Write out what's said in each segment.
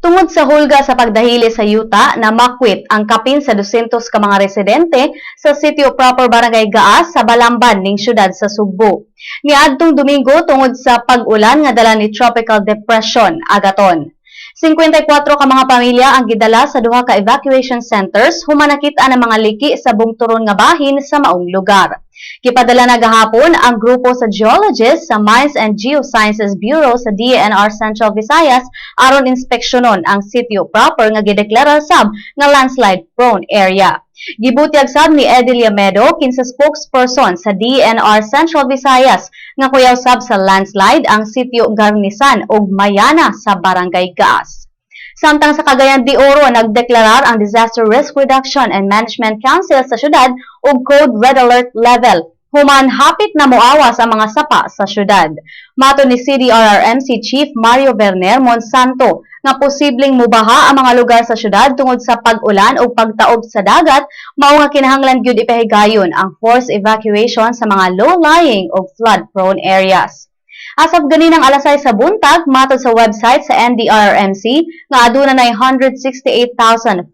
Tungod sa hulga sa pagdahili sa yuta na makwit ang kapin sa 200 ka mga residente sa sitio proper Barangay Gaas sa Balamban ning syudad sa Sugbo. Niadtong Domingo tungod sa pag-ulan nga dala ni Tropical Depression Agaton. 54 ka mga pamilya ang gidala sa duha ka evacuation centers human nakita ang mga liki sa bungturon nga bahin sa maong lugar. Gipadala na gahapon ang grupo sa geologists sa Mines and Geosciences Bureau sa DENR Central Visayas aron inspeksyonon ang sitio proper nga gideklara sab nga landslide prone area. Gibutyag sab ni Edilia Medo kinsa spokesperson sa DENR Central Visayas nga kuyaw sab sa landslide ang sitio Garnisan ug Mayana sa Barangay Gaas. Samtang sa Cagayan de Oro, nagdeklarar ang Disaster Risk Reduction and Management Council sa syudad og Code Red Alert Level. Human hapit na moawas ang mga sapa sa syudad. Mato ni CDRRMC Chief Mario Verner Monsanto nga posibleng mubaha ang mga lugar sa syudad tungod sa pag-ulan o pagtaob sa dagat, mao nga kinahanglan gyud ipahigayon ang forced evacuation sa mga low-lying o flood-prone areas. Asap ganinang alasay sa buntag, matod sa website sa NDRRMC, nga aduna na 168,492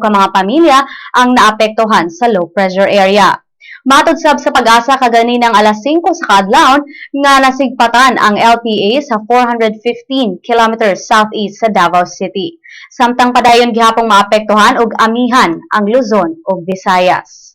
ka mga pamilya ang naapektuhan sa low pressure area. Matod sab sa pag-asa kaganinang alas 5 sa kaadlawon nga nasigpatan ang LPA sa 415 km southeast sa Davao City. Samtang padayon gihapong maapektuhan og amihan ang Luzon ug Visayas.